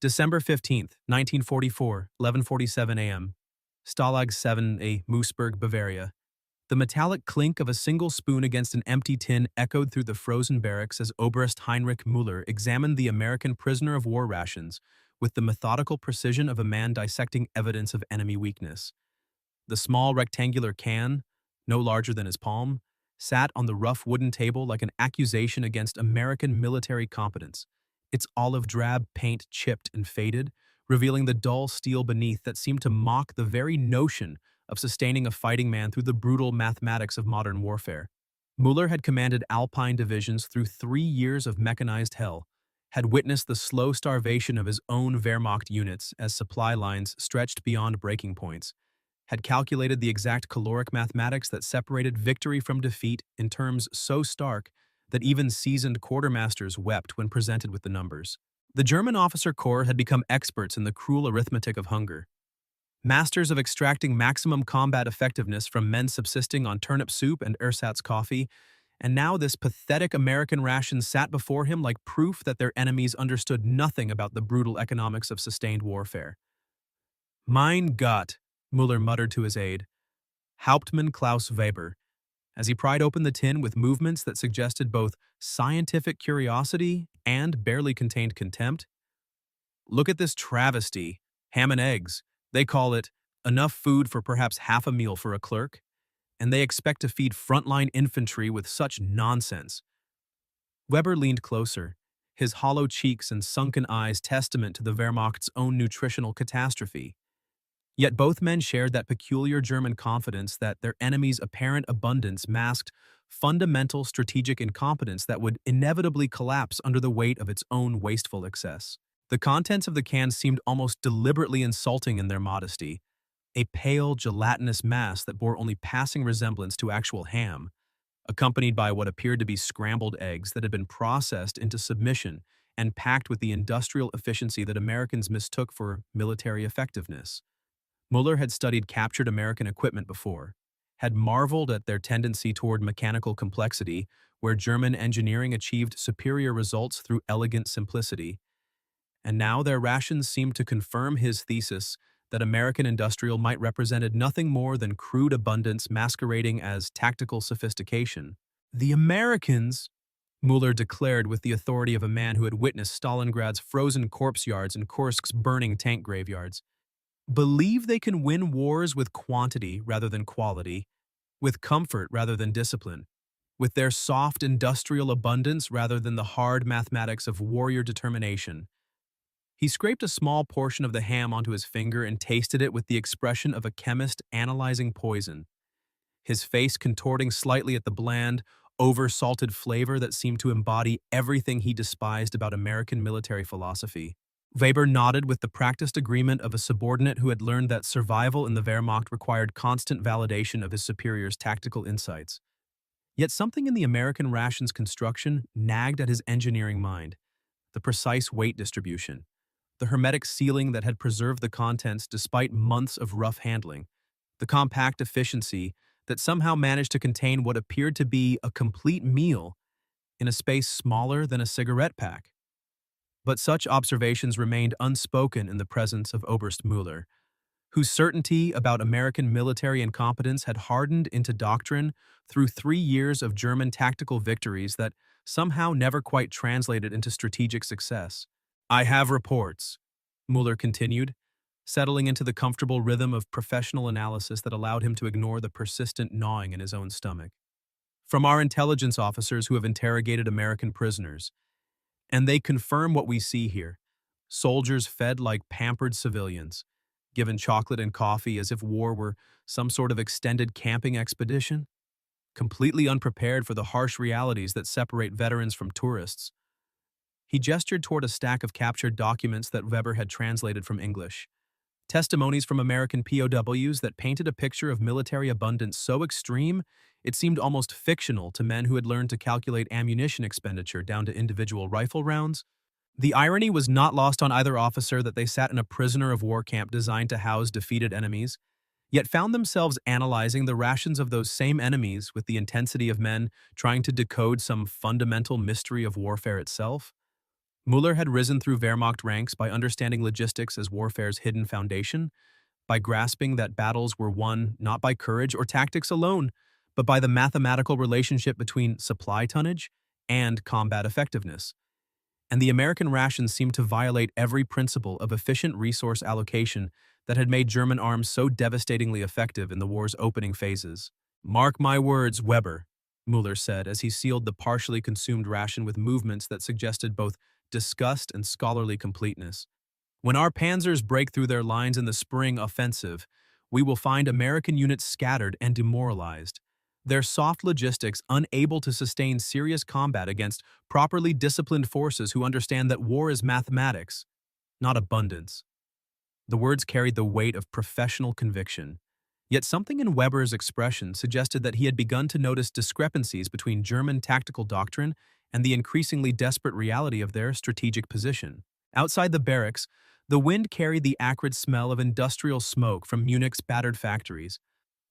December 15th, 1944, 11:47 a.m. Stalag 7A, Moosburg, Bavaria. The metallic clink of a single spoon against an empty tin echoed through the frozen barracks as Oberst Heinrich Müller examined the American prisoner of war rations with the methodical precision of a man dissecting evidence of enemy weakness. The small rectangular can, no larger than his palm, sat on the rough wooden table like an accusation against American military competence, its olive drab paint chipped and faded, revealing the dull steel beneath that seemed to mock the very notion of sustaining a fighting man through the brutal mathematics of modern warfare. Müller had commanded Alpine divisions through 3 years of mechanized hell, had witnessed the slow starvation of his own Wehrmacht units as supply lines stretched beyond breaking points, had calculated the exact caloric mathematics that separated victory from defeat in terms so stark that even seasoned quartermasters wept when presented with the numbers. The German officer corps had become experts in the cruel arithmetic of hunger, masters of extracting maximum combat effectiveness from men subsisting on turnip soup and ersatz coffee, and now this pathetic American ration sat before him like proof that their enemies understood nothing about the brutal economics of sustained warfare. Mein Gott, Müller muttered to his aide, Hauptmann Klaus Weber, as he pried open the tin with movements that suggested both scientific curiosity and barely contained contempt. Look at this travesty. Ham and eggs. They call it enough food for perhaps half a meal for a clerk, and they expect to feed frontline infantry with such nonsense. Weber leaned closer, his hollow cheeks and sunken eyes testament to the Wehrmacht's own nutritional catastrophe. Yet both men shared that peculiar German confidence that their enemy's apparent abundance masked fundamental strategic incompetence that would inevitably collapse under the weight of its own wasteful excess. The contents of the can seemed almost deliberately insulting in their modesty, a pale, gelatinous mass that bore only passing resemblance to actual ham, accompanied by what appeared to be scrambled eggs that had been processed into submission and packed with the industrial efficiency that Americans mistook for military effectiveness. Müller had studied captured American equipment before, had marveled at their tendency toward mechanical complexity, where German engineering achieved superior results through elegant simplicity, and now their rations seemed to confirm his thesis that American industrial might represented nothing more than crude abundance masquerading as tactical sophistication. The Americans, Müller declared with the authority of a man who had witnessed Stalingrad's frozen corpse yards and Kursk's burning tank graveyards, believe they can win wars with quantity rather than quality, with comfort rather than discipline, with their soft industrial abundance rather than the hard mathematics of warrior determination. He scraped a small portion of the ham onto his finger and tasted it with the expression of a chemist analyzing poison, his face contorting slightly at the bland, over-salted flavor that seemed to embody everything he despised about American military philosophy. Weber nodded with the practiced agreement of a subordinate who had learned that survival in the Wehrmacht required constant validation of his superior's tactical insights. Yet something in the American ration's construction nagged at his engineering mind: the precise weight distribution, the hermetic sealing that had preserved the contents despite months of rough handling, the compact efficiency that somehow managed to contain what appeared to be a complete meal in a space smaller than a cigarette pack. But such observations remained unspoken in the presence of Oberst Müller, whose certainty about American military incompetence had hardened into doctrine through 3 years of German tactical victories that somehow never quite translated into strategic success. I have reports, Müller continued, settling into the comfortable rhythm of professional analysis that allowed him to ignore the persistent gnawing in his own stomach, from our intelligence officers who have interrogated American prisoners, and they confirm what we see here: soldiers fed like pampered civilians, given chocolate and coffee as if war were some sort of extended camping expedition, completely unprepared for the harsh realities that separate veterans from tourists. He gestured toward a stack of captured documents that Weber had translated from English, testimonies from American POWs that painted a picture of military abundance so extreme it seemed almost fictional to men who had learned to calculate ammunition expenditure down to individual rifle rounds. The irony was not lost on either officer that they sat in a prisoner of war camp designed to house defeated enemies, yet found themselves analyzing the rations of those same enemies with the intensity of men trying to decode some fundamental mystery of warfare itself. Mueller had risen through Wehrmacht ranks by understanding logistics as warfare's hidden foundation, by grasping that battles were won not by courage or tactics alone, but by the mathematical relationship between supply tonnage and combat effectiveness. And the American rations seemed to violate every principle of efficient resource allocation that had made German arms so devastatingly effective in the war's opening phases. "Mark my words, Weber," Mueller said as he sealed the partially consumed ration with movements that suggested both disgust and scholarly completeness. "When our panzers break through their lines in the spring offensive, we will find American units scattered and demoralized, their soft logistics unable to sustain serious combat against properly disciplined forces who understand that war is mathematics, not abundance." The words carried the weight of professional conviction. Yet something in Weber's expression suggested that he had begun to notice discrepancies between German tactical doctrine and the increasingly desperate reality of their strategic position. Outside the barracks, the wind carried the acrid smell of industrial smoke from Munich's battered factories,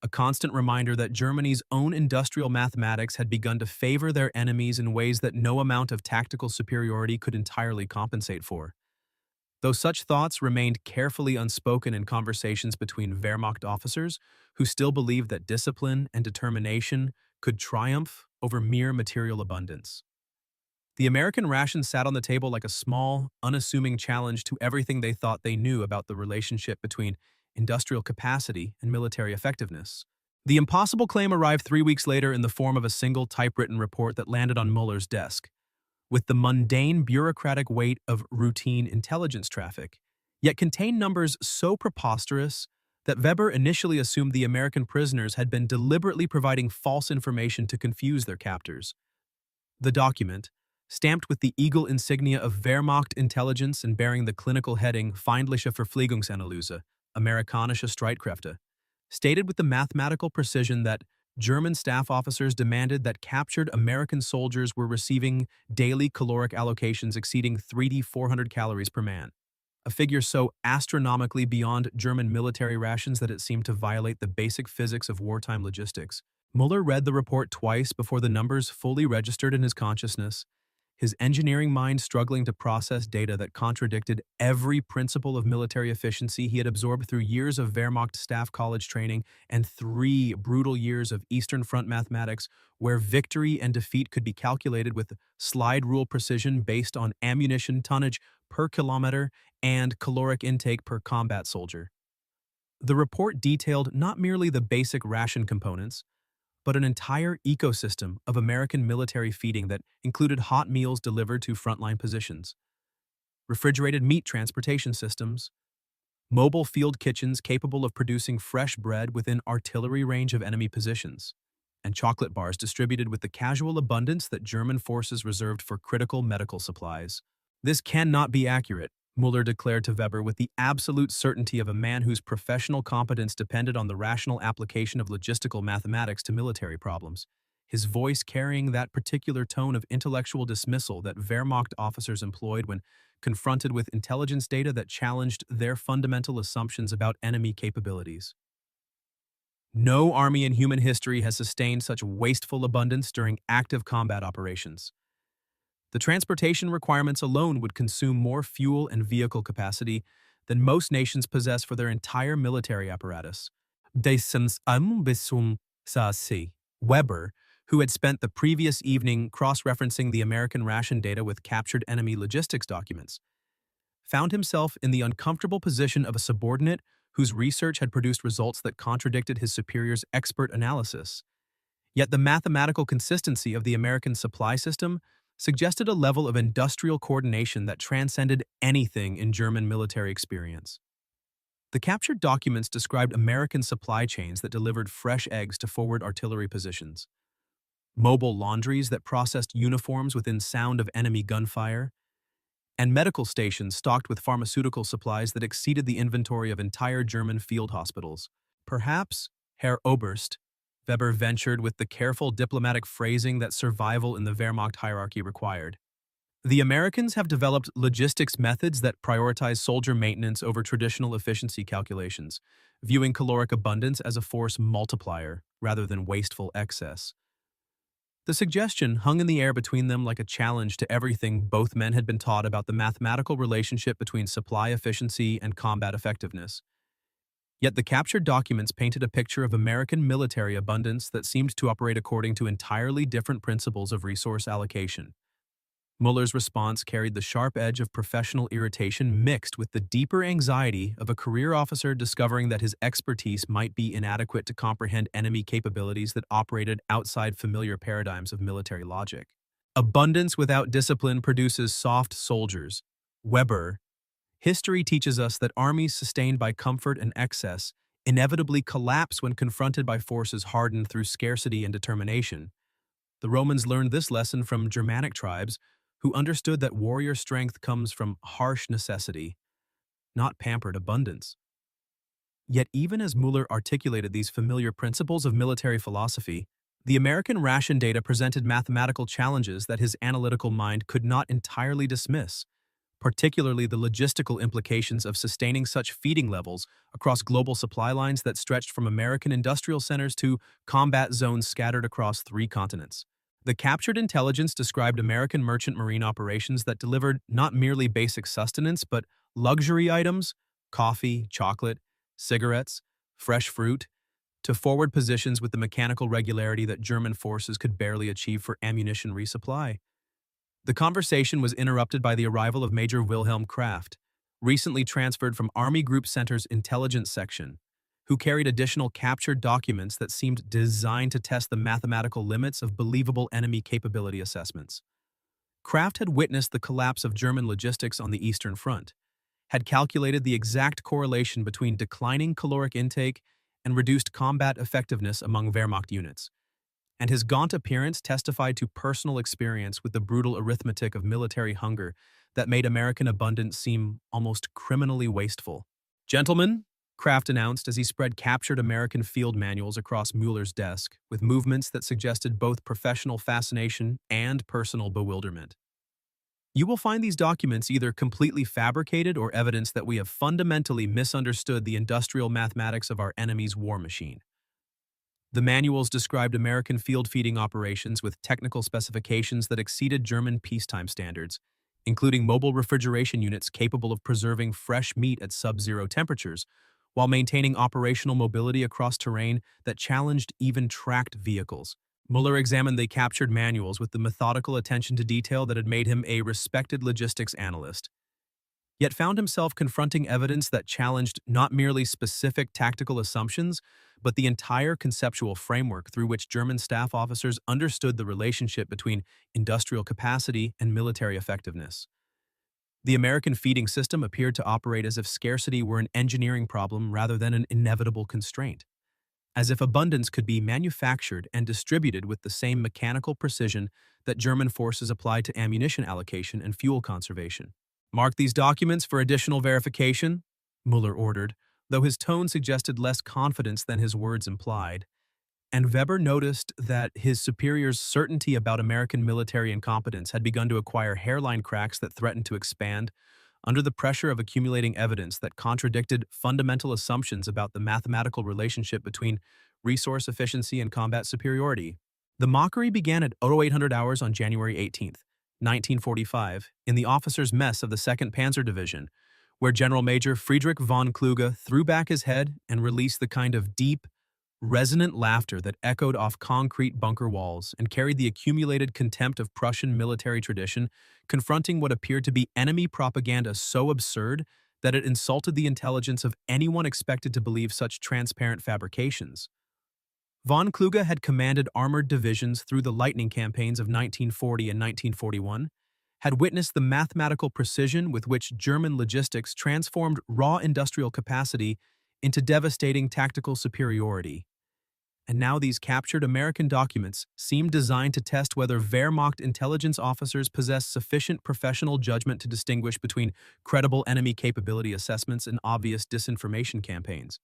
a constant reminder that Germany's own industrial mathematics had begun to favor their enemies in ways that no amount of tactical superiority could entirely compensate for. Though such thoughts remained carefully unspoken in conversations between Wehrmacht officers who still believed that discipline and determination could triumph over mere material abundance. The American ration sat on the table like a small, unassuming challenge to everything they thought they knew about the relationship between industrial capacity and military effectiveness. The impossible claim arrived 3 weeks later in the form of a single typewritten report that landed on Mueller's desk, with the mundane bureaucratic weight of routine intelligence traffic, yet contained numbers so preposterous that Weber initially assumed the American prisoners had been deliberately providing false information to confuse their captors. The document, stamped with the eagle insignia of Wehrmacht intelligence and bearing the clinical heading Feindliche Verpflegungsanalyse, Amerikanische Streitkräfte, stated with the mathematical precision that German staff officers demanded that captured American soldiers were receiving daily caloric allocations exceeding 3,400 calories per man, a figure so astronomically beyond German military rations that it seemed to violate the basic physics of wartime logistics. Mueller read the report twice before the numbers fully registered in his consciousness, his engineering mind struggling to process data that contradicted every principle of military efficiency he had absorbed through years of Wehrmacht staff college training and 3 brutal years of Eastern Front mathematics where victory and defeat could be calculated with slide rule precision based on ammunition tonnage per kilometer and caloric intake per combat soldier. The report detailed not merely the basic ration components, but an entire ecosystem of American military feeding that included hot meals delivered to frontline positions, refrigerated meat transportation systems, mobile field kitchens capable of producing fresh bread within artillery range of enemy positions, and chocolate bars distributed with the casual abundance that German forces reserved for critical medical supplies. "This cannot be accurate," Mueller declared to Weber with the absolute certainty of a man whose professional competence depended on the rational application of logistical mathematics to military problems, his voice carrying that particular tone of intellectual dismissal that Wehrmacht officers employed when confronted with intelligence data that challenged their fundamental assumptions about enemy capabilities. "No army in human history has sustained such wasteful abundance during active combat operations. The transportation requirements alone would consume more fuel and vehicle capacity than most nations possess for their entire military apparatus." Weber, who had spent the previous evening cross-referencing the American ration data with captured enemy logistics documents, found himself in the uncomfortable position of a subordinate whose research had produced results that contradicted his superior's expert analysis. Yet the mathematical consistency of the American supply system suggested a level of industrial coordination that transcended anything in German military experience. The captured documents described American supply chains that delivered fresh eggs to forward artillery positions, mobile laundries that processed uniforms within sound of enemy gunfire, and medical stations stocked with pharmaceutical supplies that exceeded the inventory of entire German field hospitals. "Perhaps, Herr Oberst," Weber ventured with the careful diplomatic phrasing that survival in the Wehrmacht hierarchy required, "the Americans have developed logistics methods that prioritize soldier maintenance over traditional efficiency calculations, viewing caloric abundance as a force multiplier rather than wasteful excess." The suggestion hung in the air between them like a challenge to everything both men had been taught about the mathematical relationship between supply efficiency and combat effectiveness. Yet the captured documents painted a picture of American military abundance that seemed to operate according to entirely different principles of resource allocation. Mueller's response carried the sharp edge of professional irritation mixed with the deeper anxiety of a career officer discovering that his expertise might be inadequate to comprehend enemy capabilities that operated outside familiar paradigms of military logic. Abundance without discipline produces soft soldiers. Weber. History teaches us that armies sustained by comfort and excess inevitably collapse when confronted by forces hardened through scarcity and determination. The Romans learned this lesson from Germanic tribes who understood that warrior strength comes from harsh necessity, not pampered abundance. Yet even as Mueller articulated these familiar principles of military philosophy, the American ration data presented mathematical challenges that his analytical mind could not entirely dismiss, particularly the logistical implications of sustaining such feeding levels across global supply lines that stretched from American industrial centers to combat zones scattered across 3 continents. The captured intelligence described American merchant marine operations that delivered not merely basic sustenance but luxury items, coffee, chocolate, cigarettes, fresh fruit, to forward positions with the mechanical regularity that German forces could barely achieve for ammunition resupply. The conversation was interrupted by the arrival of Major Wilhelm Kraft, recently transferred from Army Group Center's intelligence section, who carried additional captured documents that seemed designed to test the mathematical limits of believable enemy capability assessments. Kraft had witnessed the collapse of German logistics on the Eastern Front, had calculated the exact correlation between declining caloric intake and reduced combat effectiveness among Wehrmacht units, and his gaunt appearance testified to personal experience with the brutal arithmetic of military hunger that made American abundance seem almost criminally wasteful. "Gentlemen," Kraft announced as he spread captured American field manuals across Mueller's desk, with movements that suggested both professional fascination and personal bewilderment. "You will find these documents either completely fabricated or evidence that we have fundamentally misunderstood the industrial mathematics of our enemy's war machine." The manuals described American field feeding operations with technical specifications that exceeded German peacetime standards, including mobile refrigeration units capable of preserving fresh meat at sub-zero temperatures, while maintaining operational mobility across terrain that challenged even tracked vehicles. Mueller examined the captured manuals with the methodical attention to detail that had made him a respected logistics analyst, yet found himself confronting evidence that challenged not merely specific tactical assumptions, but the entire conceptual framework through which German staff officers understood the relationship between industrial capacity and military effectiveness. The American feeding system appeared to operate as if scarcity were an engineering problem rather than an inevitable constraint, as if abundance could be manufactured and distributed with the same mechanical precision that German forces applied to ammunition allocation and fuel conservation. "Mark these documents for additional verification," Mueller ordered, though his tone suggested less confidence than his words implied. And Weber noticed that his superior's certainty about American military incompetence had begun to acquire hairline cracks that threatened to expand under the pressure of accumulating evidence that contradicted fundamental assumptions about the mathematical relationship between resource efficiency and combat superiority. The mockery began at 0800 hours on January 18th, 1945, in the officers' mess of the 2nd Panzer Division, where General Major Friedrich von Kluge threw back his head and released the kind of deep, resonant laughter that echoed off concrete bunker walls and carried the accumulated contempt of Prussian military tradition, confronting what appeared to be enemy propaganda so absurd that it insulted the intelligence of anyone expected to believe such transparent fabrications. Von Kluge had commanded armored divisions through the lightning campaigns of 1940 and 1941, had witnessed the mathematical precision with which German logistics transformed raw industrial capacity into devastating tactical superiority. And now these captured American documents seemed designed to test whether Wehrmacht intelligence officers possessed sufficient professional judgment to distinguish between credible enemy capability assessments and obvious disinformation campaigns.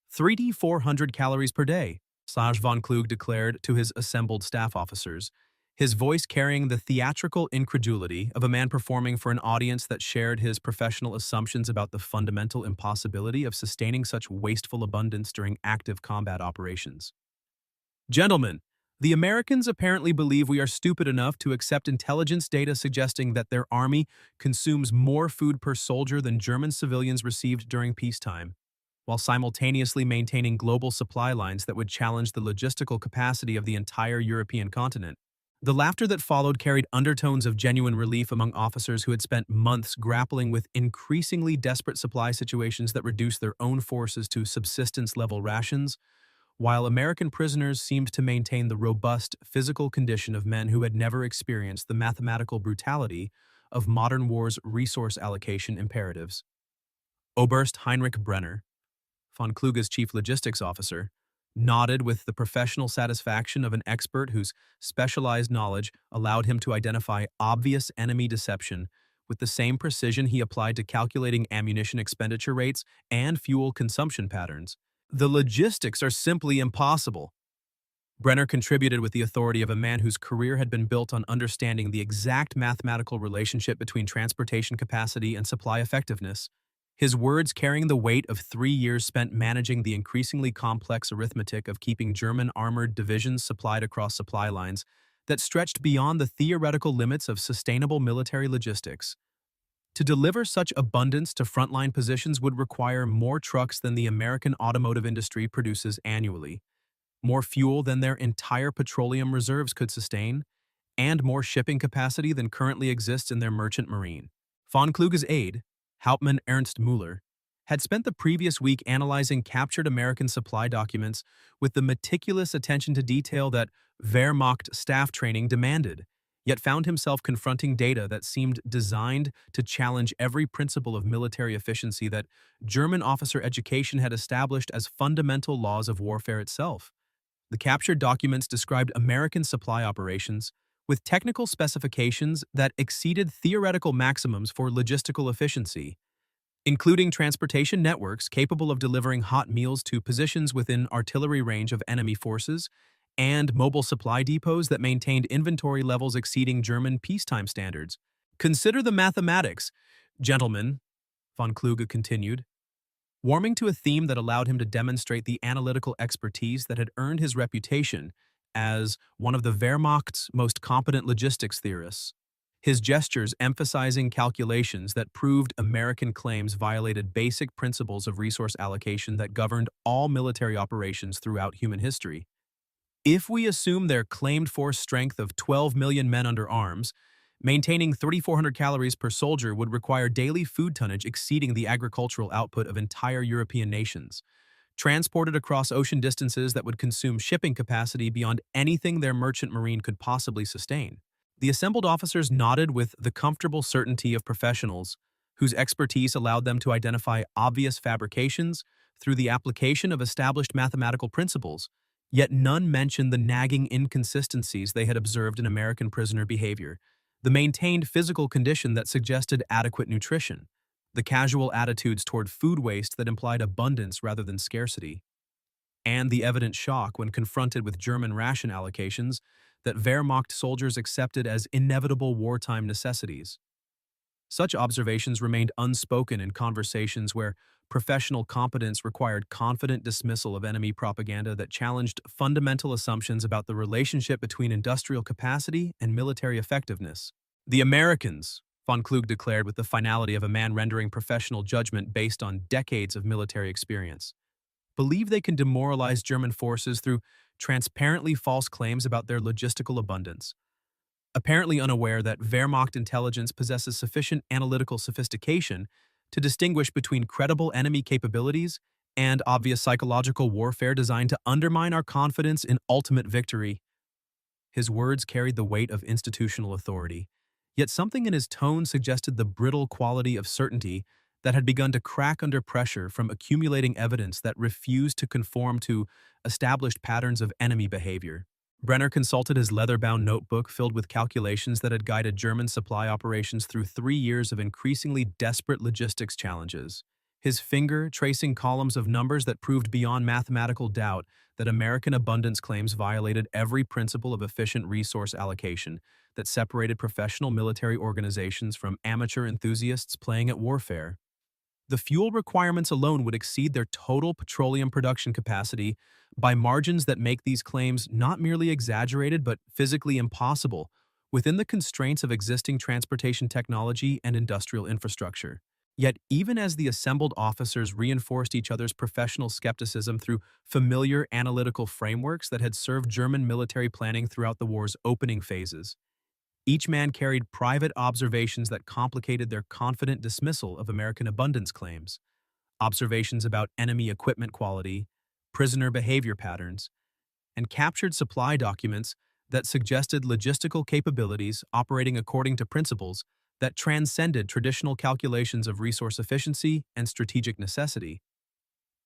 400 calories per day, Saj von Kluge declared to his assembled staff officers, his voice carrying the theatrical incredulity of a man performing for an audience that shared his professional assumptions about the fundamental impossibility of sustaining such wasteful abundance during active combat operations. "Gentlemen, The Americans apparently believe we are stupid enough to accept intelligence data suggesting that their army consumes more food per soldier than German civilians received during peacetime, while simultaneously maintaining global supply lines that would challenge the logistical capacity of the entire European continent. The laughter that followed carried undertones of genuine relief among officers who had spent months grappling with increasingly desperate supply situations that reduced their own forces to subsistence-level rations, while American prisoners seemed to maintain the robust physical condition of men who had never experienced the mathematical brutality of modern war's resource allocation imperatives. Oberst Heinrich Brenner, von Kluge's chief logistics officer, nodded with the professional satisfaction of an expert whose specialized knowledge allowed him to identify obvious enemy deception with the same precision he applied to calculating ammunition expenditure rates and fuel consumption patterns. The logistics are simply impossible. Brenner contributed with the authority of a man whose career had been built on understanding the exact mathematical relationship between transportation capacity and supply effectiveness, his words carrying the weight of 3 years spent managing the increasingly complex arithmetic of keeping German armored divisions supplied across supply lines that stretched beyond the theoretical limits of sustainable military logistics. To deliver such abundance to frontline positions would require more trucks than the American automotive industry produces annually, more fuel than their entire petroleum reserves could sustain, and more shipping capacity than currently exists in their merchant marine. Von Kluge's aide, Hauptmann Ernst Müller, had spent the previous week analyzing captured American supply documents with the meticulous attention to detail that Wehrmacht staff training demanded, yet found himself confronting data that seemed designed to challenge every principle of military efficiency that German officer education had established as fundamental laws of warfare itself. The captured documents described American supply operations with technical specifications that exceeded theoretical maximums for logistical efficiency, including transportation networks capable of delivering hot meals to positions within artillery range of enemy forces, and mobile supply depots that maintained inventory levels exceeding German peacetime standards. Consider the mathematics, gentlemen, von Kluge continued, warming to a theme that allowed him to demonstrate the analytical expertise that had earned his reputation as one of the Wehrmacht's most competent logistics theorists. His gestures emphasizing calculations that proved American claims violated basic principles of resource allocation that governed all military operations throughout human history. If we assume their claimed force strength of 12 million men under arms, maintaining 3,400 calories per soldier would require daily food tonnage exceeding the agricultural output of entire European nations, transported across ocean distances that would consume shipping capacity beyond anything their merchant marine could possibly sustain. The assembled officers nodded with the comfortable certainty of professionals whose expertise allowed them to identify obvious fabrications through the application of established mathematical principles, yet none mentioned the nagging inconsistencies they had observed in American prisoner behavior, the maintained physical condition that suggested adequate nutrition, the casual attitudes toward food waste that implied abundance rather than scarcity, and the evident shock when confronted with German ration allocations that Wehrmacht soldiers accepted as inevitable wartime necessities. Such observations remained unspoken in conversations where professional competence required confident dismissal of enemy propaganda that challenged fundamental assumptions about the relationship between industrial capacity and military effectiveness. The Americans, von Kluge declared with the finality of a man rendering professional judgment based on decades of military experience, believe they can demoralize German forces through transparently false claims about their logistical abundance, apparently unaware that Wehrmacht intelligence possesses sufficient analytical sophistication to distinguish between credible enemy capabilities and obvious psychological warfare designed to undermine our confidence in ultimate victory. His words carried the weight of institutional authority, yet something in his tone suggested the brittle quality of certainty that had begun to crack under pressure from accumulating evidence that refused to conform to established patterns of enemy behavior. Brenner consulted his leather-bound notebook filled with calculations that had guided German supply operations through 3 years of increasingly desperate logistics challenges, his finger tracing columns of numbers that proved beyond mathematical doubt that American abundance claims violated every principle of efficient resource allocation that separated professional military organizations from amateur enthusiasts playing at warfare. The fuel requirements alone would exceed their total petroleum production capacity by margins that make these claims not merely exaggerated but physically impossible within the constraints of existing transportation technology and industrial infrastructure. Yet, even as the assembled officers reinforced each other's professional skepticism through familiar analytical frameworks that had served German military planning throughout the war's opening phases, each man carried private observations that complicated their confident dismissal of American abundance claims. Observations about enemy equipment quality, prisoner behavior patterns, and captured supply documents that suggested logistical capabilities operating according to principles that transcended traditional calculations of resource efficiency and strategic necessity.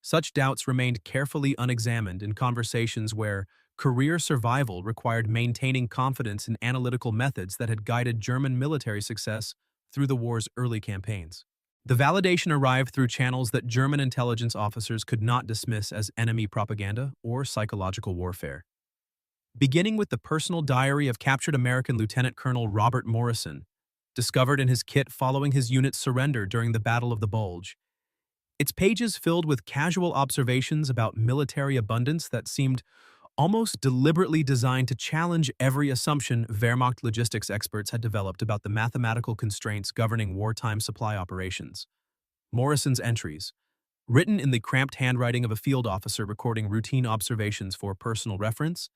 Such doubts remained carefully unexamined in conversations where career survival required maintaining confidence in analytical methods that had guided German military success through the war's early campaigns. The validation arrived through channels that German intelligence officers could not dismiss as enemy propaganda or psychological warfare. Beginning with the personal diary of captured American Lieutenant Colonel Robert Morrison, discovered in his kit following his unit's surrender during the Battle of the Bulge. Its pages filled with casual observations about military abundance that seemed almost deliberately designed to challenge every assumption Wehrmacht logistics experts had developed about the mathematical constraints governing wartime supply operations. Morrison's entries, written in the cramped handwriting of a field officer recording routine observations for personal reference,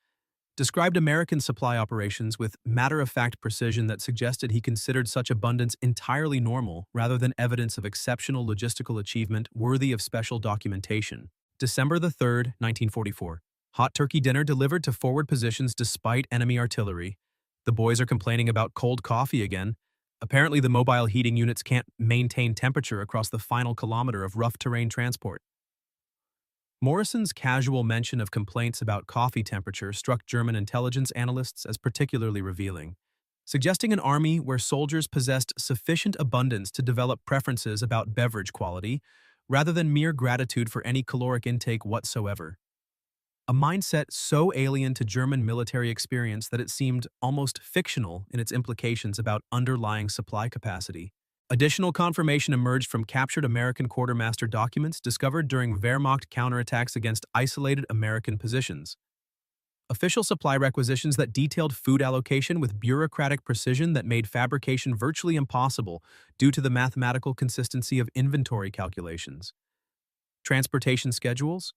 described American supply operations with matter-of-fact precision that suggested he considered such abundance entirely normal rather than evidence of exceptional logistical achievement worthy of special documentation. December the 3rd, 1944. Hot turkey dinner delivered to forward positions despite enemy artillery. The boys are complaining about cold coffee again. Apparently the mobile heating units can't maintain temperature across the final kilometer of rough terrain transport. Morrison's casual mention of complaints about coffee temperature struck German intelligence analysts as particularly revealing, suggesting an army where soldiers possessed sufficient abundance to develop preferences about beverage quality rather than mere gratitude for any caloric intake whatsoever. A mindset so alien to German military experience that it seemed almost fictional in its implications about underlying supply capacity. Additional confirmation emerged from captured American quartermaster documents discovered during Wehrmacht counterattacks against isolated American positions. Official supply requisitions that detailed food allocation with bureaucratic precision that made fabrication virtually impossible due to the mathematical consistency of inventory calculations. Transportation schedules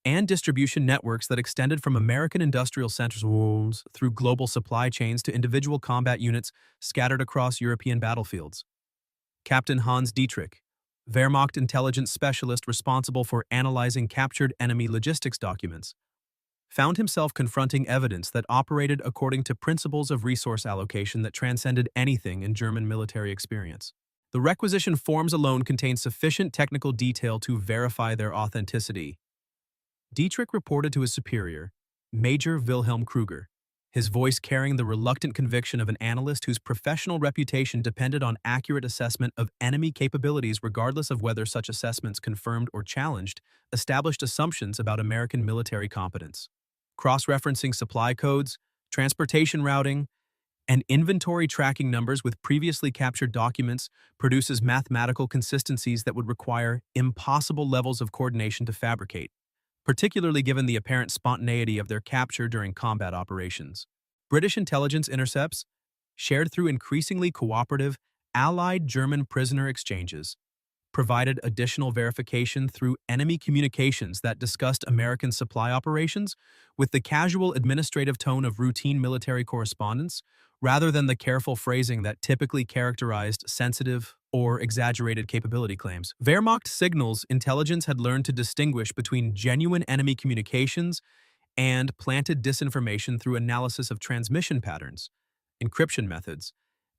and distribution networks that extended from American industrial centers through global supply chains to individual combat units scattered across European battlefields. Captain Hans Dietrich, Wehrmacht intelligence specialist responsible for analyzing captured enemy logistics documents, found himself confronting evidence that operated according to principles of resource allocation that transcended anything in German military experience. The requisition forms alone contained sufficient technical detail to verify their authenticity. Dietrich reported to his superior, Major Wilhelm Kruger, his voice carrying the reluctant conviction of an analyst whose professional reputation depended on accurate assessment of enemy capabilities regardless of whether such assessments confirmed or challenged established assumptions about American military competence. Cross-referencing supply codes, transportation routing, and inventory tracking numbers with previously captured documents produces mathematical consistencies that would require impossible levels of coordination to fabricate, particularly given the apparent spontaneity of their capture during combat operations. British intelligence intercepts, shared through increasingly cooperative Allied German prisoner exchanges, provided additional verification through enemy communications that discussed American supply operations with the casual administrative tone of routine military correspondence, rather than the careful phrasing that typically characterized sensitive or exaggerated capability claims. Wehrmacht signals intelligence had learned to distinguish between genuine enemy communications and planted disinformation through analysis of transmission patterns, encryption methods,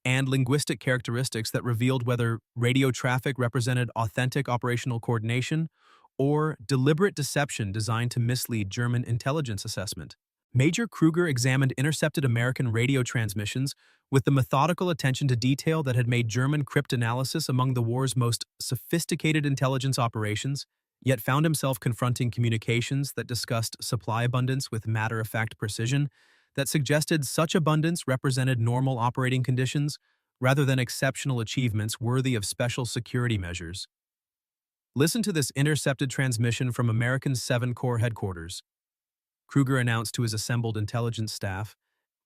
and linguistic characteristics that revealed whether radio traffic represented authentic operational coordination or deliberate deception designed to mislead German intelligence assessment. Major Kruger examined intercepted American radio transmissions with the methodical attention to detail that had made German cryptanalysis among the war's most sophisticated intelligence operations, yet found himself confronting communications that discussed supply abundance with matter-of-fact precision that suggested such abundance represented normal operating conditions rather than exceptional achievements worthy of special security measures. Listen to this intercepted transmission from American's 7 Corps headquarters. Kruger announced to his assembled intelligence staff,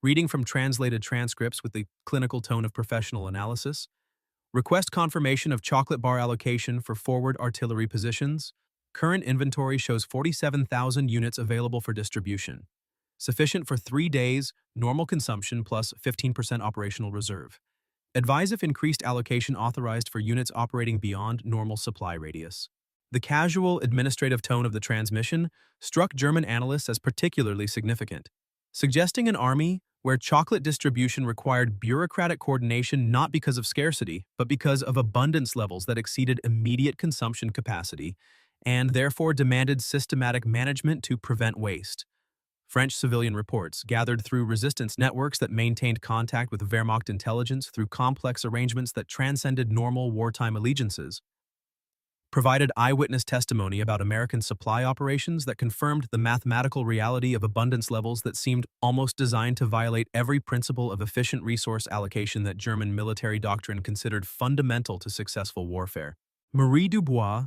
reading from translated transcripts with the clinical tone of professional analysis. Request confirmation of chocolate bar allocation for forward artillery positions. Current inventory shows 47,000 units available for distribution. Sufficient for 3 days, normal consumption plus 15% operational reserve. Advise if increased allocation authorized for units operating beyond normal supply radius. The casual, administrative tone of the transmission struck German analysts as particularly significant, suggesting an army where chocolate distribution required bureaucratic coordination not because of scarcity, but because of abundance levels that exceeded immediate consumption capacity and therefore demanded systematic management to prevent waste. French civilian reports, gathered through resistance networks that maintained contact with Wehrmacht intelligence through complex arrangements that transcended normal wartime allegiances, provided eyewitness testimony about American supply operations that confirmed the mathematical reality of abundance levels that seemed almost designed to violate every principle of efficient resource allocation that German military doctrine considered fundamental to successful warfare. Marie Dubois,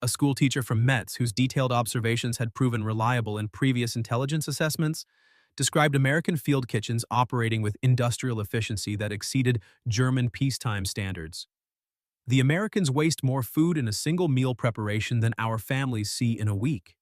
a schoolteacher from Metz whose detailed observations had proven reliable in previous intelligence assessments, described American field kitchens operating with industrial efficiency that exceeded German peacetime standards. The Americans waste more food in a single meal preparation than our families see in a week.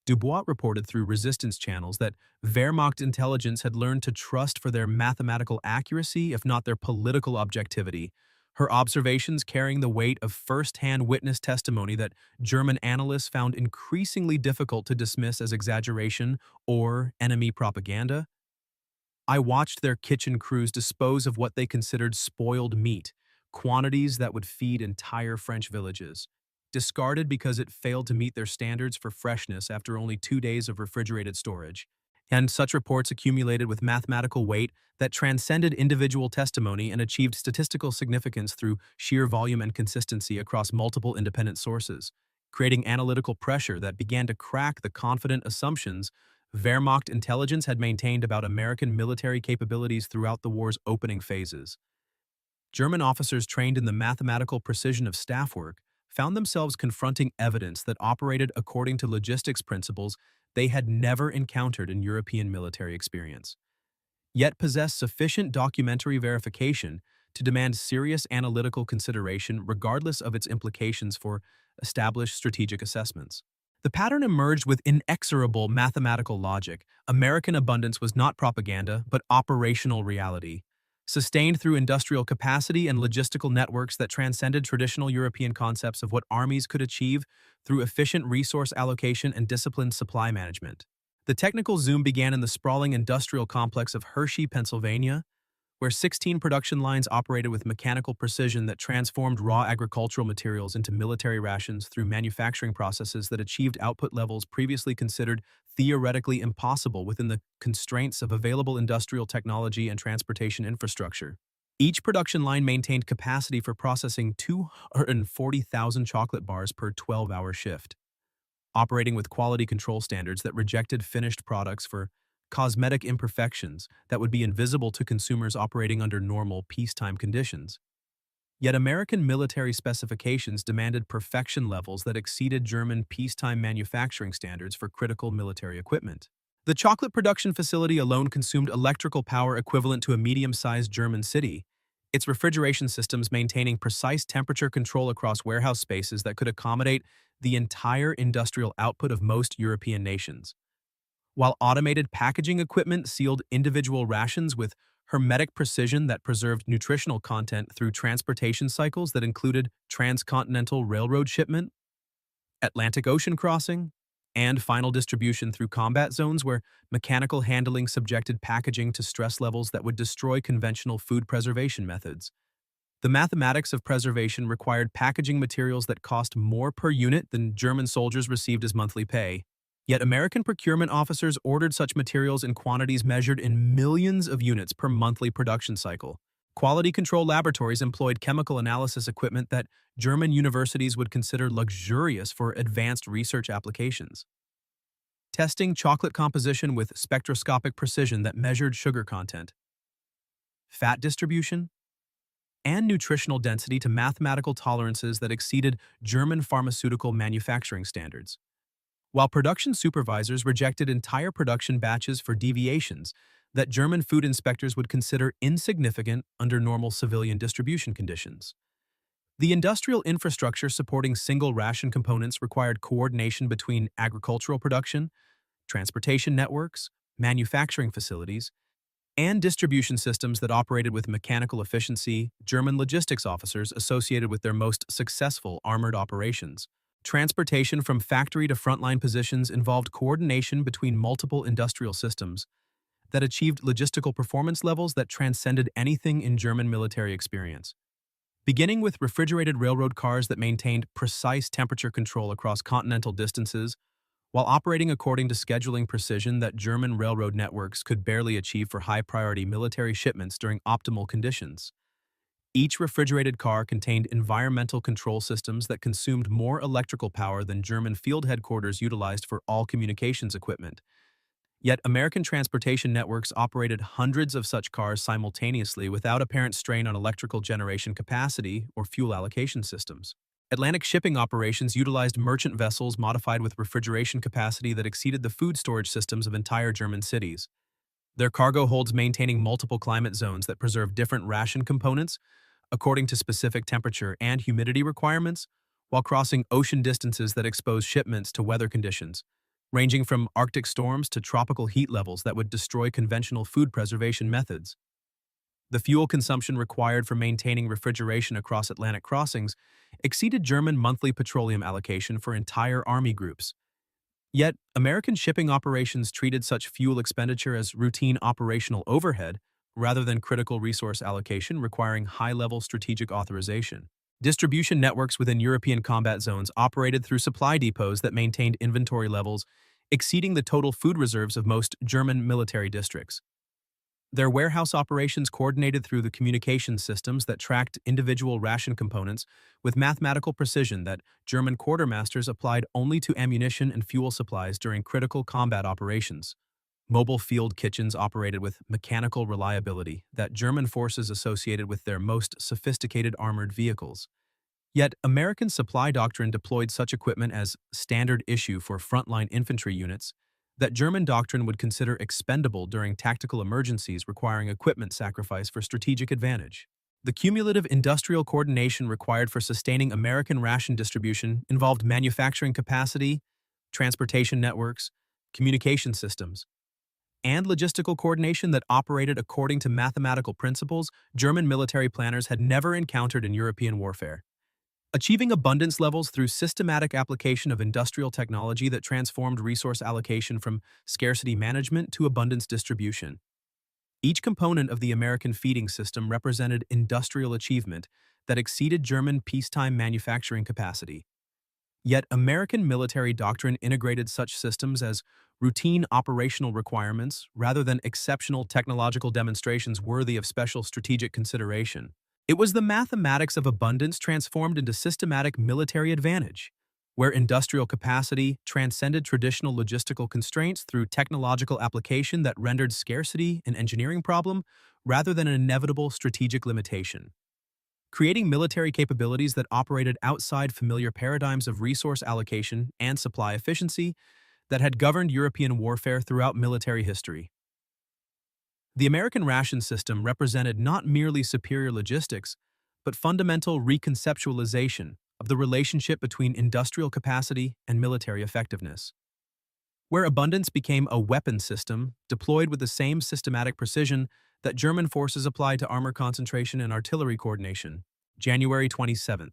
Dubois reported through resistance channels that Wehrmacht intelligence had learned to trust for their mathematical accuracy, if not their political objectivity, her observations carrying the weight of first-hand witness testimony that German analysts found increasingly difficult to dismiss as exaggeration or enemy propaganda. I watched their kitchen crews dispose of what they considered spoiled meat, quantities that would feed entire French villages, discarded because it failed to meet their standards for freshness after only 2 days of refrigerated storage. And such reports accumulated with mathematical weight that transcended individual testimony and achieved statistical significance through sheer volume and consistency across multiple independent sources, creating analytical pressure that began to crack the confident assumptions Wehrmacht intelligence had maintained about American military capabilities throughout the war's opening phases. German officers trained in the mathematical precision of staff work found themselves confronting evidence that operated according to logistics principles they had never encountered in European military experience, yet possessed sufficient documentary verification to demand serious analytical consideration regardless of its implications for established strategic assessments. The pattern emerged with inexorable mathematical logic. American abundance was not propaganda, but operational reality, sustained through industrial capacity and logistical networks that transcended traditional European concepts of what armies could achieve through efficient resource allocation and disciplined supply management. The technical zoom began in the sprawling industrial complex of Hershey, Pennsylvania, where 16 production lines operated with mechanical precision that transformed raw agricultural materials into military rations through manufacturing processes that achieved output levels previously considered theoretically impossible within the constraints of available industrial technology and transportation infrastructure. Each production line maintained capacity for processing 240,000 chocolate bars per 12-hour shift, operating with quality control standards that rejected finished products for cosmetic imperfections that would be invisible to consumers operating under normal peacetime conditions. Yet American military specifications demanded perfection levels that exceeded German peacetime manufacturing standards for critical military equipment. The chocolate production facility alone consumed electrical power equivalent to a medium-sized German city, its refrigeration systems maintaining precise temperature control across warehouse spaces that could accommodate the entire industrial output of most European nations, while automated packaging equipment sealed individual rations with hermetic precision that preserved nutritional content through transportation cycles that included transcontinental railroad shipment, Atlantic Ocean crossing, and final distribution through combat zones where mechanical handling subjected packaging to stress levels that would destroy conventional food preservation methods. The mathematics of preservation required packaging materials that cost more per unit than German soldiers received as monthly pay. Yet American procurement officers ordered such materials in quantities measured in millions of units per monthly production cycle. Quality control laboratories employed chemical analysis equipment that German universities would consider luxurious for advanced research applications, testing chocolate composition with spectroscopic precision that measured sugar content, fat distribution, and nutritional density to mathematical tolerances that exceeded German pharmaceutical manufacturing standards. While production supervisors rejected entire production batches for deviations that German food inspectors would consider insignificant under normal civilian distribution conditions. The industrial infrastructure supporting single ration components required coordination between agricultural production, transportation networks, manufacturing facilities, and distribution systems that operated with mechanical efficiency. German logistics officers associated with their most successful armored operations. Transportation from factory to frontline positions involved coordination between multiple industrial systems that achieved logistical performance levels that transcended anything in German military experience. Beginning with refrigerated railroad cars that maintained precise temperature control across continental distances, while operating according to scheduling precision that German railroad networks could barely achieve for high-priority military shipments during optimal conditions. Each refrigerated car contained environmental control systems that consumed more electrical power than German field headquarters utilized for all communications equipment. Yet American transportation networks operated hundreds of such cars simultaneously without apparent strain on electrical generation capacity or fuel allocation systems. Atlantic shipping operations utilized merchant vessels modified with refrigeration capacity that exceeded the food storage systems of entire German cities. Their cargo holds maintaining multiple climate zones that preserve different ration components according to specific temperature and humidity requirements, while crossing ocean distances that expose shipments to weather conditions, ranging from Arctic storms to tropical heat levels that would destroy conventional food preservation methods. The fuel consumption required for maintaining refrigeration across Atlantic crossings exceeded German monthly petroleum allocation for entire army groups. Yet, American shipping operations treated such fuel expenditure as routine operational overhead rather than critical resource allocation requiring high-level strategic authorization. Distribution networks within European combat zones operated through supply depots that maintained inventory levels exceeding the total food reserves of most German military districts. Their warehouse operations coordinated through the communication systems that tracked individual ration components with mathematical precision that German quartermasters applied only to ammunition and fuel supplies during critical combat operations. Mobile field kitchens operated with mechanical reliability that German forces associated with their most sophisticated armored vehicles. Yet, American supply doctrine deployed such equipment as standard issue for frontline infantry units that German doctrine would consider expendable during tactical emergencies requiring equipment sacrifice for strategic advantage. The cumulative industrial coordination required for sustaining American ration distribution involved manufacturing capacity, transportation networks, communication systems, and logistical coordination that operated according to mathematical principles German military planners had never encountered in European warfare. Achieving abundance levels through systematic application of industrial technology that transformed resource allocation from scarcity management to abundance distribution. Each component of the American feeding system represented industrial achievement that exceeded German peacetime manufacturing capacity. Yet American military doctrine integrated such systems as routine operational requirements rather than exceptional technological demonstrations worthy of special strategic consideration. It was the mathematics of abundance transformed into systematic military advantage, where industrial capacity transcended traditional logistical constraints through technological application that rendered scarcity an engineering problem rather than an inevitable strategic limitation. Creating military capabilities that operated outside familiar paradigms of resource allocation and supply efficiency that had governed European warfare throughout military history. The American ration system represented not merely superior logistics, but fundamental reconceptualization of the relationship between industrial capacity and military effectiveness. Where abundance became a weapon system deployed with the same systematic precision that German forces applied to armor concentration and artillery coordination. January 27,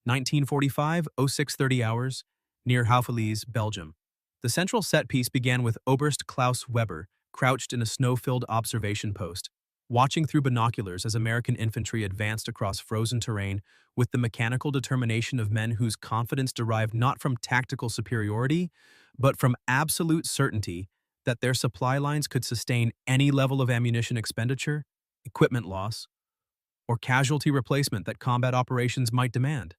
1945, 0630 hours, near Houffalize, Belgium. The central set piece began with Oberst Klaus Weber, crouched in a snow-filled observation post, watching through binoculars as American infantry advanced across frozen terrain with the mechanical determination of men whose confidence derived not from tactical superiority, but from absolute certainty that their supply lines could sustain any level of ammunition expenditure, equipment loss, or casualty replacement that combat operations might demand.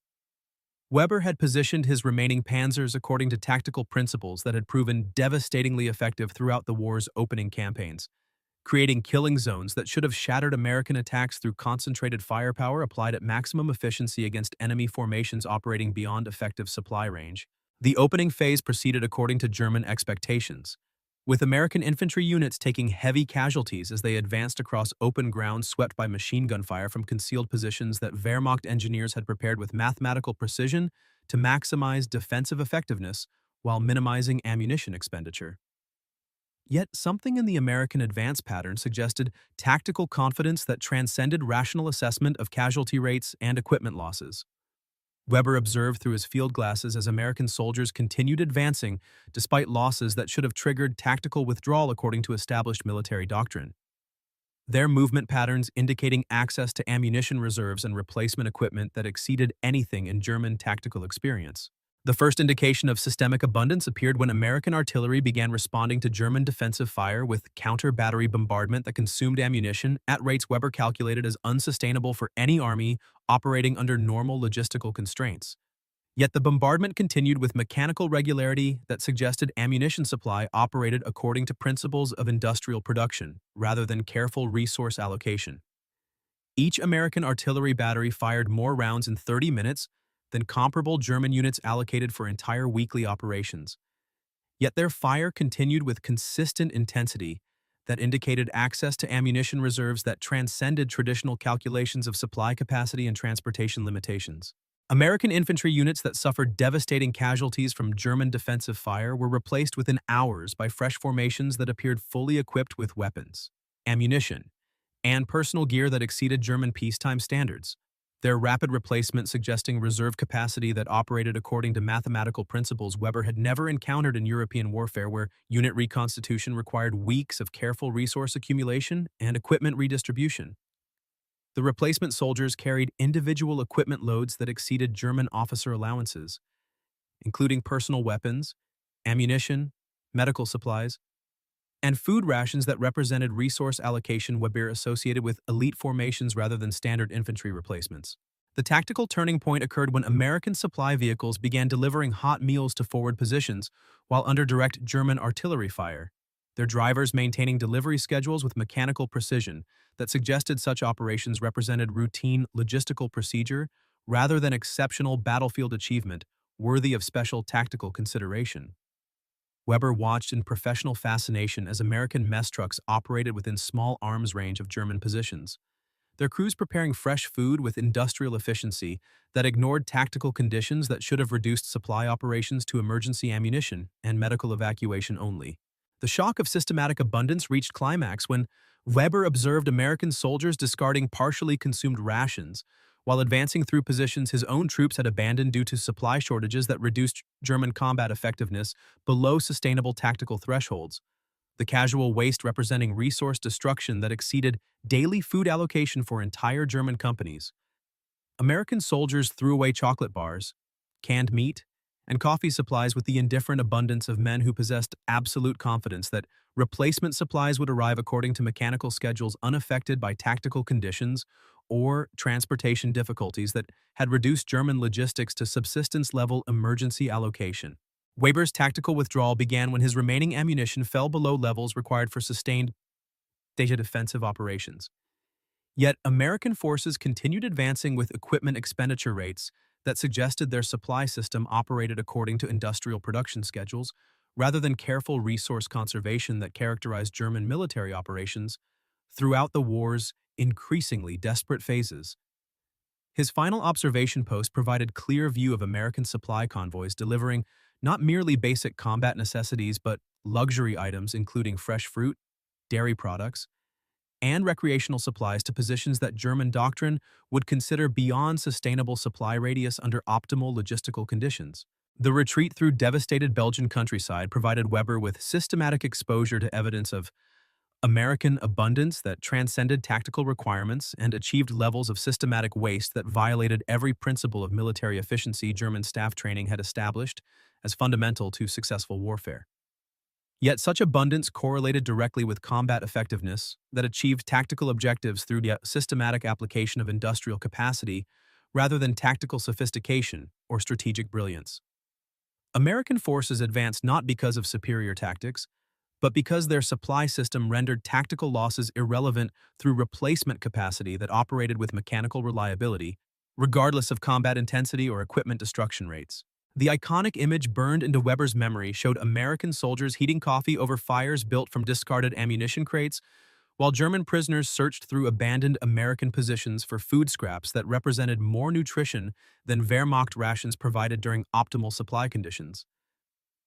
Weber had positioned his remaining panzers according to tactical principles that had proven devastatingly effective throughout the war's opening campaigns, creating killing zones that should have shattered American attacks through concentrated firepower applied at maximum efficiency against enemy formations operating beyond effective supply range. The opening phase proceeded according to German expectations, with American infantry units taking heavy casualties as they advanced across open ground swept by machine gun fire from concealed positions that Wehrmacht engineers had prepared with mathematical precision to maximize defensive effectiveness while minimizing ammunition expenditure. Yet something in the American advance pattern suggested tactical confidence that transcended rational assessment of casualty rates and equipment losses. Weber observed through his field glasses as American soldiers continued advancing despite losses that should have triggered tactical withdrawal according to established military doctrine. Their movement patterns indicating access to ammunition reserves and replacement equipment that exceeded anything in German tactical experience. The first indication of systemic abundance appeared when American artillery began responding to German defensive fire with counter-battery bombardment that consumed ammunition at rates Weber calculated as unsustainable for any army operating under normal logistical constraints. Yet the bombardment continued with mechanical regularity that suggested ammunition supply operated according to principles of industrial production rather than careful resource allocation. Each American artillery battery fired more rounds in 30 minutes than comparable German units allocated for entire weekly operations. Yet their fire continued with consistent intensity that indicated access to ammunition reserves that transcended traditional calculations of supply capacity and transportation limitations. American infantry units that suffered devastating casualties from German defensive fire were replaced within hours by fresh formations that appeared fully equipped with weapons, ammunition, and personal gear that exceeded German peacetime standards. Their rapid replacement suggesting reserve capacity that operated according to mathematical principles Weber had never encountered in European warfare, where unit reconstitution required weeks of careful resource accumulation and equipment redistribution. The replacement soldiers carried individual equipment loads that exceeded German officer allowances, including personal weapons, ammunition, medical supplies, and food rations that represented resource allocation Weber associated with elite formations rather than standard infantry replacements. The tactical turning point occurred when American supply vehicles began delivering hot meals to forward positions while under direct German artillery fire, their drivers maintaining delivery schedules with mechanical precision that suggested such operations represented routine logistical procedure rather than exceptional battlefield achievement worthy of special tactical consideration. Weber watched in professional fascination as American mess trucks operated within small arms range of German positions, their crews preparing fresh food with industrial efficiency that ignored tactical conditions that should have reduced supply operations to emergency ammunition and medical evacuation only. The shock of systematic abundance reached climax when Weber observed American soldiers discarding partially consumed rations while advancing through positions his own troops had abandoned due to supply shortages that reduced German combat effectiveness below sustainable tactical thresholds, the casual waste representing resource destruction that exceeded daily food allocation for entire German companies. American soldiers threw away chocolate bars, canned meat, and coffee supplies with the indifferent abundance of men who possessed absolute confidence that replacement supplies would arrive according to mechanical schedules unaffected by tactical conditions or transportation difficulties that had reduced German logistics to subsistence-level emergency allocation. Weber's tactical withdrawal began when his remaining ammunition fell below levels required for sustained defensive operations. Yet American forces continued advancing with equipment expenditure rates that suggested their supply system operated according to industrial production schedules rather than careful resource conservation that characterized German military operations throughout the war's increasingly desperate phases. His final observation post provided clear view of American supply convoys delivering not merely basic combat necessities but luxury items including fresh fruit, dairy products, and recreational supplies to positions that German doctrine would consider beyond sustainable supply radius under optimal logistical conditions. The retreat through devastated Belgian countryside provided Weber with systematic exposure to evidence of American abundance that transcended tactical requirements and achieved levels of systematic waste that violated every principle of military efficiency German staff training had established as fundamental to successful warfare. Yet such abundance correlated directly with combat effectiveness that achieved tactical objectives through the systematic application of industrial capacity rather than tactical sophistication or strategic brilliance. American forces advanced not because of superior tactics, but because their supply system rendered tactical losses irrelevant through replacement capacity that operated with mechanical reliability, regardless of combat intensity or equipment destruction rates. The iconic image burned into Weber's memory showed American soldiers heating coffee over fires built from discarded ammunition crates, while German prisoners searched through abandoned American positions for food scraps that represented more nutrition than Wehrmacht rations provided during optimal supply conditions.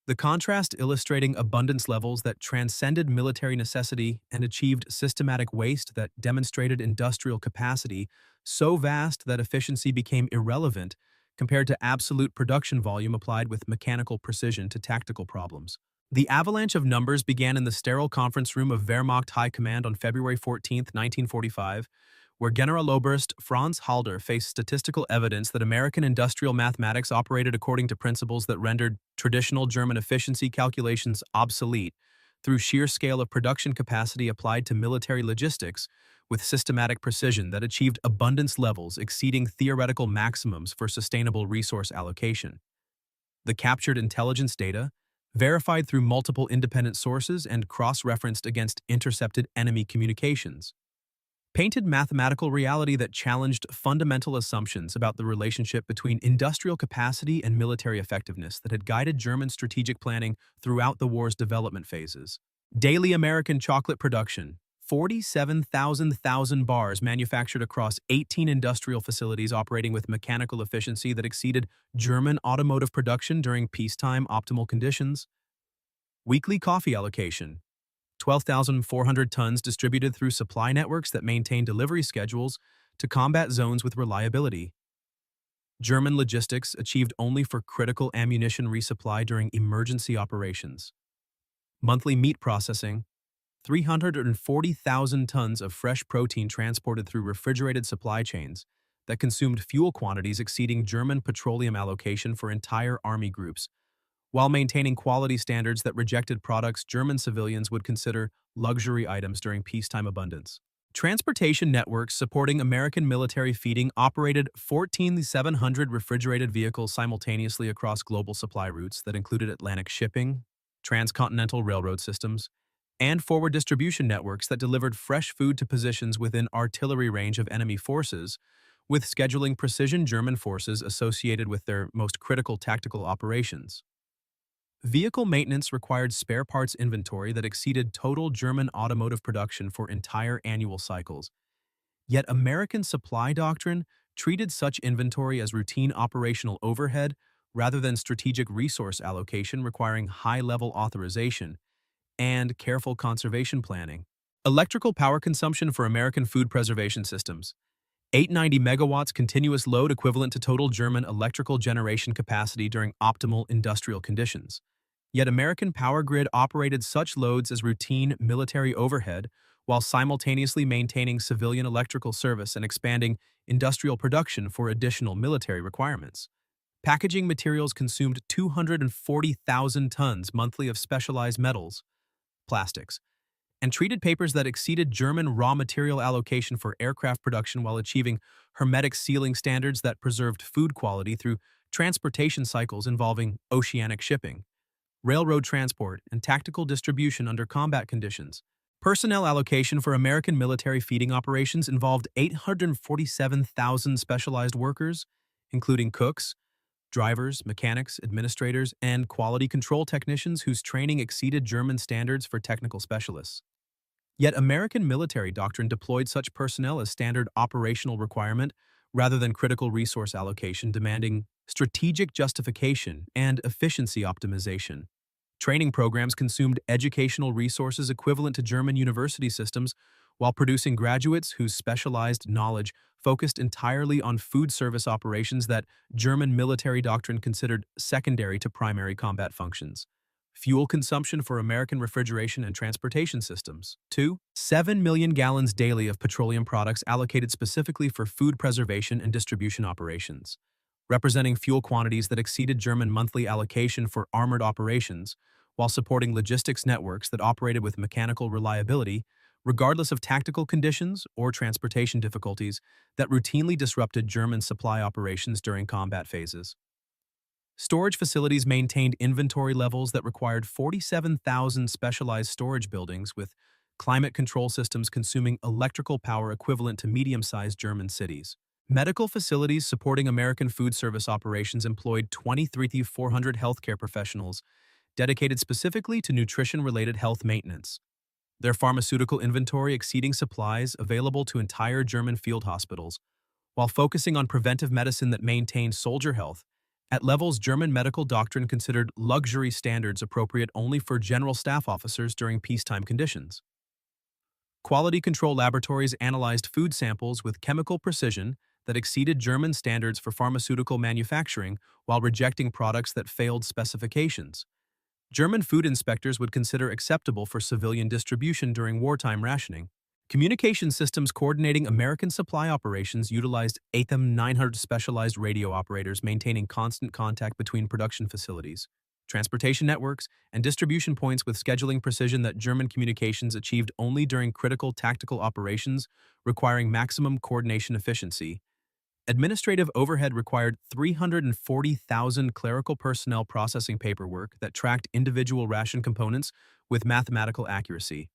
The contrast illustrating abundance levels that transcended military necessity and achieved systematic waste that demonstrated industrial capacity so vast that efficiency became irrelevant compared to absolute production volume applied with mechanical precision to tactical problems. The avalanche of numbers began in the sterile conference room of Wehrmacht High Command on February 14, 1945, where Generaloberst Franz Halder faced statistical evidence that American industrial mathematics operated according to principles that rendered traditional German efficiency calculations obsolete through sheer scale of production capacity applied to military logistics with systematic precision that achieved abundance levels exceeding theoretical maximums for sustainable resource allocation. The captured intelligence data, verified through multiple independent sources and cross-referenced against intercepted enemy communications, painted mathematical reality that challenged fundamental assumptions about the relationship between industrial capacity and military effectiveness that had guided German strategic planning throughout the war's development phases. Daily American chocolate production: 47,000 bars manufactured across 18 industrial facilities operating with mechanical efficiency that exceeded German automotive production during peacetime optimal conditions. Weekly coffee allocation: 12,400 tons distributed through supply networks that maintain delivery schedules to combat zones with reliability. German logistics achieved only for critical ammunition resupply during emergency operations. Monthly meat processing: 340,000 tons of fresh protein transported through refrigerated supply chains that consumed fuel quantities exceeding German petroleum allocation for entire army groups, while maintaining quality standards that rejected products German civilians would consider luxury items during peacetime abundance. Transportation networks supporting American military feeding operated 14,700 refrigerated vehicles simultaneously across global supply routes that included Atlantic shipping, transcontinental railroad systems, and forward distribution networks that delivered fresh food to positions within artillery range of enemy forces, with scheduling precision German forces associated with their most critical tactical operations. Vehicle maintenance required spare parts inventory that exceeded total German automotive production for entire annual cycles. Yet American supply doctrine treated such inventory as routine operational overhead rather than strategic resource allocation requiring high-level authorization and careful conservation planning. Electrical power consumption for American food preservation systems: 890 megawatts continuous load equivalent to total German electrical generation capacity during optimal industrial conditions. Yet American power grid operated such loads as routine military overhead while simultaneously maintaining civilian electrical service and expanding industrial production for additional military requirements. Packaging materials consumed 240,000 tons monthly of specialized metals, plastics, and treated papers that exceeded German raw material allocation for aircraft production while achieving hermetic sealing standards that preserved food quality through transportation cycles involving oceanic shipping, railroad transport, and tactical distribution under combat conditions. Personnel allocation for American military feeding operations involved 847,000 specialized workers, including cooks, drivers, mechanics, administrators, and quality control technicians whose training exceeded German standards for technical specialists. Yet American military doctrine deployed such personnel as standard operational requirement rather than critical resource allocation, demanding strategic justification and efficiency optimization. Training programs consumed educational resources equivalent to German university systems while producing graduates whose specialized knowledge focused entirely on food service operations that German military doctrine considered secondary to primary combat functions. Fuel consumption for American refrigeration and transportation systems: 7 million gallons daily of petroleum products allocated specifically for food preservation and distribution operations, representing fuel quantities that exceeded German monthly allocation for armored operations, while supporting logistics networks that operated with mechanical reliability, regardless of tactical conditions or transportation difficulties that routinely disrupted German supply operations during combat phases. Storage facilities maintained inventory levels that required 47,000 specialized storage buildings, with climate control systems consuming electrical power equivalent to medium-sized German cities. Medical facilities supporting American food service operations employed 23,400 healthcare professionals dedicated specifically to nutrition-related health maintenance. Their pharmaceutical inventory exceeding supplies available to entire German field hospitals, while focusing on preventive medicine that maintained soldier health at levels German medical doctrine considered luxury standards appropriate only for general staff officers during peacetime conditions. Quality control laboratories analyzed food samples with chemical precision that exceeded German standards for pharmaceutical manufacturing while rejecting products that failed specifications. German food inspectors would consider acceptable for civilian distribution during wartime rationing. Communication systems coordinating American supply operations utilized ATHM 900 specialized radio operators maintaining constant contact between production facilities, transportation networks, and distribution points with scheduling precision that German communications achieved only during critical tactical operations requiring maximum coordination efficiency. Administrative overhead required 340,000 clerical personnel processing paperwork that tracked individual ration components with mathematical accuracy.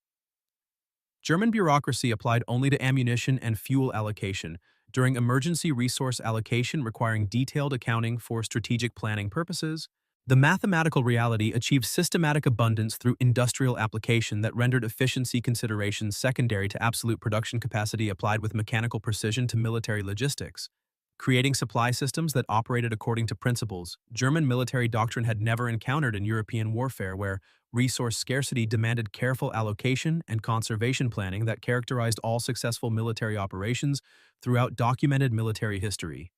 German bureaucracy applied only to ammunition and fuel allocation, during emergency resource allocation requiring detailed accounting for strategic planning purposes. The mathematical reality achieved systematic abundance through industrial application that rendered efficiency considerations secondary to absolute production capacity applied with mechanical precision to military logistics. Creating supply systems that operated according to principles German military doctrine had never encountered in European warfare, where resource scarcity demanded careful allocation and conservation planning that characterized all successful military operations throughout documented military history.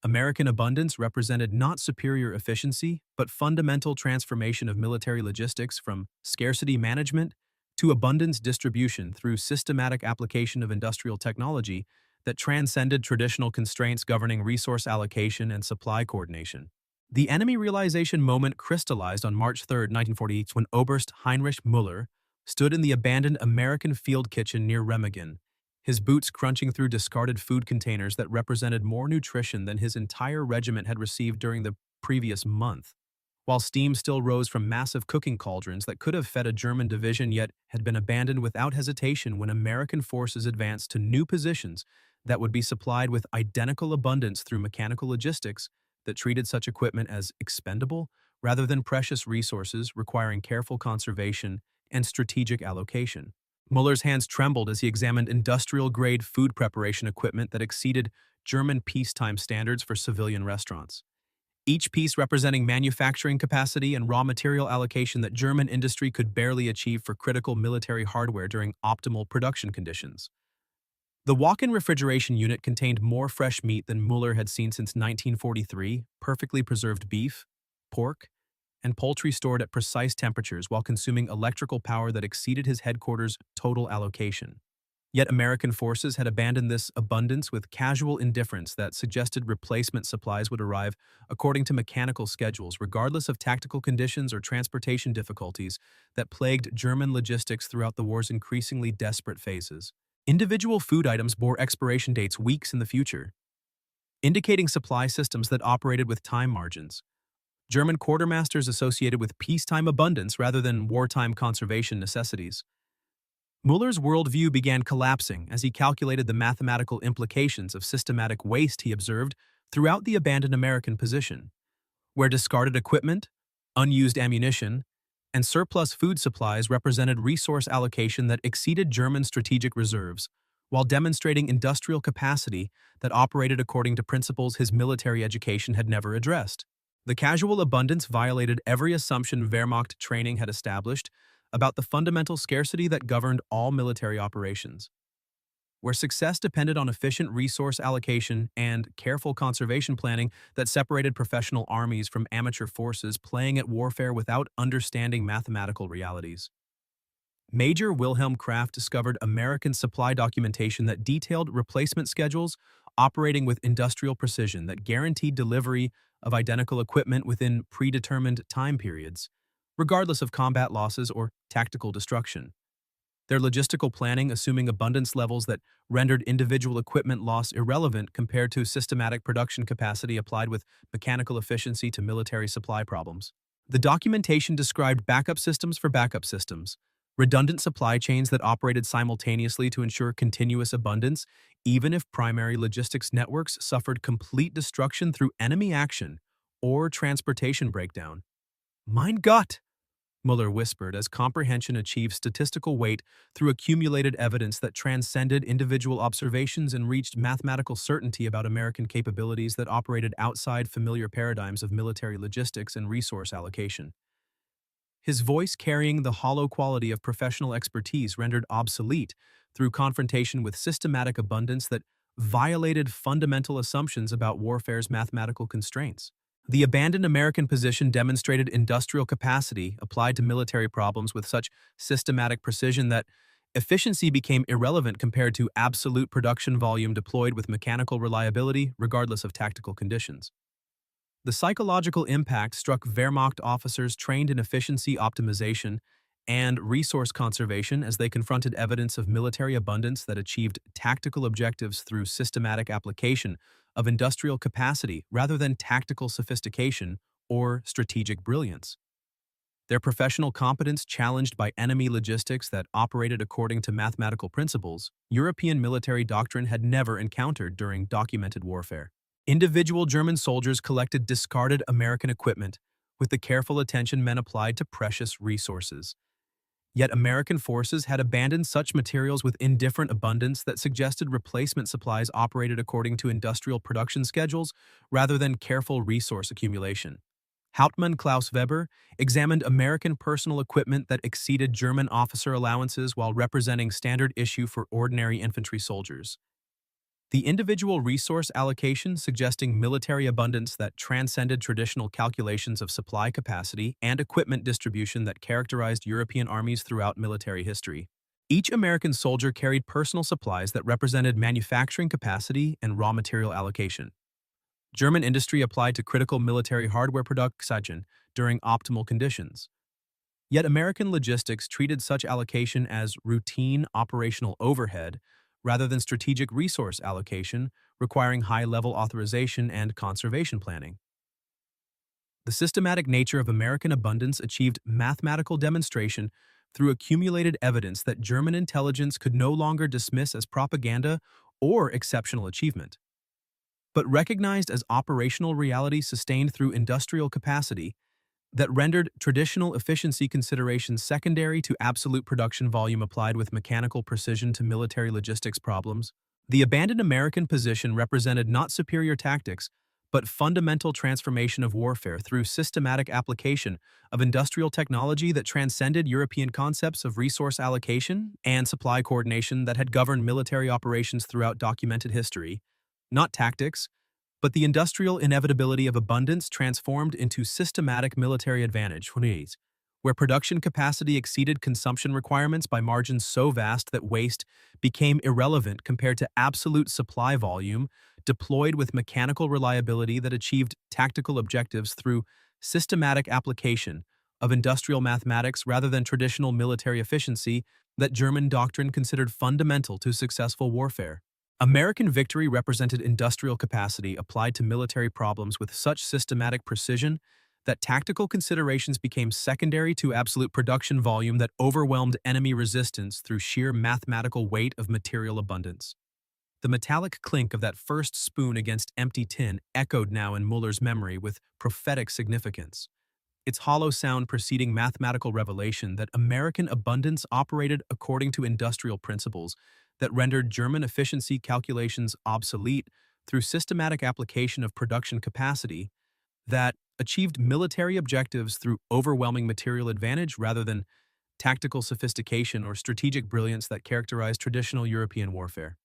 American abundance represented not superior efficiency, but fundamental transformation of military logistics from scarcity management to abundance distribution through systematic application of industrial technology that transcended traditional constraints governing resource allocation and supply coordination. The enemy realization moment crystallized on March 3, 1948, when Oberst Heinrich Müller stood in the abandoned American field kitchen near Remagen, his boots crunching through discarded food containers that represented more nutrition than his entire regiment had received during the previous month. While steam still rose from massive cooking cauldrons that could have fed a German division yet had been abandoned without hesitation when American forces advanced to new positions that would be supplied with identical abundance through mechanical logistics that treated such equipment as expendable rather than precious resources requiring careful conservation and strategic allocation. Muller's hands trembled as he examined industrial-grade food preparation equipment that exceeded German peacetime standards for civilian restaurants. Each piece representing manufacturing capacity and raw material allocation that German industry could barely achieve for critical military hardware during optimal production conditions. The walk-in refrigeration unit contained more fresh meat than Müller had seen since 1943, perfectly preserved beef, pork, and poultry stored at precise temperatures while consuming electrical power that exceeded his headquarters' total allocation. Yet American forces had abandoned this abundance with casual indifference that suggested replacement supplies would arrive according to mechanical schedules, regardless of tactical conditions or transportation difficulties that plagued German logistics throughout the war's increasingly desperate phases. Individual food items bore expiration dates weeks in the future, indicating supply systems that operated with time margins. German quartermasters associated with peacetime abundance rather than wartime conservation necessities. Müller's worldview began collapsing as he calculated the mathematical implications of systematic waste he observed throughout the abandoned American position, where discarded equipment, unused ammunition, and surplus food supplies represented resource allocation that exceeded German strategic reserves, while demonstrating industrial capacity that operated according to principles his military education had never addressed. The casual abundance violated every assumption Wehrmacht training had established about the fundamental scarcity that governed all military operations. Where success depended on efficient resource allocation and careful conservation planning that separated professional armies from amateur forces playing at warfare without understanding mathematical realities. Major Wilhelm Kraft discovered American supply documentation that detailed replacement schedules operating with industrial precision that guaranteed delivery of identical equipment within predetermined time periods, regardless of combat losses or tactical destruction. Their logistical planning assuming abundance levels that rendered individual equipment loss irrelevant compared to systematic production capacity applied with mechanical efficiency to military supply problems. The documentation described backup systems for backup systems, redundant supply chains that operated simultaneously to ensure continuous abundance, even if primary logistics networks suffered complete destruction through enemy action or transportation breakdown. Mein Gott! Mueller whispered as comprehension achieved statistical weight through accumulated evidence that transcended individual observations and reached mathematical certainty about American capabilities that operated outside familiar paradigms of military logistics and resource allocation. His voice carrying the hollow quality of professional expertise rendered obsolete through confrontation with systematic abundance that violated fundamental assumptions about warfare's mathematical constraints. The abandoned American position demonstrated industrial capacity applied to military problems with such systematic precision that efficiency became irrelevant compared to absolute production volume deployed with mechanical reliability regardless of tactical conditions. The psychological impact struck Wehrmacht officers trained in efficiency optimization and resource conservation as they confronted evidence of military abundance that achieved tactical objectives through systematic application of industrial capacity rather than tactical sophistication or strategic brilliance. Their professional competence challenged by enemy logistics that operated according to mathematical principles European military doctrine had never encountered during documented warfare. Individual German soldiers collected discarded American equipment with the careful attention men applied to precious resources. Yet American forces had abandoned such materials with indifferent abundance that suggested replacement supplies operated according to industrial production schedules rather than careful resource accumulation. Hauptmann Klaus Weber examined American personal equipment that exceeded German officer allowances while representing standard issue for ordinary infantry soldiers. The individual resource allocation suggesting military abundance that transcended traditional calculations of supply capacity and equipment distribution that characterized European armies throughout military history. Each American soldier carried personal supplies that represented manufacturing capacity and raw material allocation. German industry applied to critical military hardware production during optimal conditions. Yet American logistics treated such allocation as routine operational overhead rather than strategic resource allocation requiring high-level authorization and conservation planning. The systematic nature of American abundance achieved mathematical demonstration through accumulated evidence that German intelligence could no longer dismiss as propaganda or exceptional achievement, but recognized as operational reality sustained through industrial capacity that rendered traditional efficiency considerations secondary to absolute production volume applied with mechanical precision to military logistics problems. The abandoned American position represented not superior tactics, but fundamental transformation of warfare through systematic application of industrial technology that transcended European concepts of resource allocation and supply coordination that had governed military operations throughout documented history. Not tactics, but the industrial inevitability of abundance transformed into systematic military advantage, where production capacity exceeded consumption requirements by margins so vast that waste became irrelevant compared to absolute supply volume, deployed with mechanical reliability that achieved tactical objectives through systematic application of industrial mathematics rather than traditional military efficiency that German doctrine considered fundamental to successful warfare. American victory represented industrial capacity applied to military problems with such systematic precision that tactical considerations became secondary to absolute production volume that overwhelmed enemy resistance through sheer mathematical weight of material abundance. The metallic clink of that first spoon against empty tin echoed now in Mueller's memory with prophetic significance, its hollow sound preceding mathematical revelation that American abundance operated according to industrial principles that rendered German efficiency calculations obsolete through systematic application of production capacity that achieved military objectives through overwhelming material advantage rather than tactical sophistication or strategic brilliance that characterized traditional European warfare.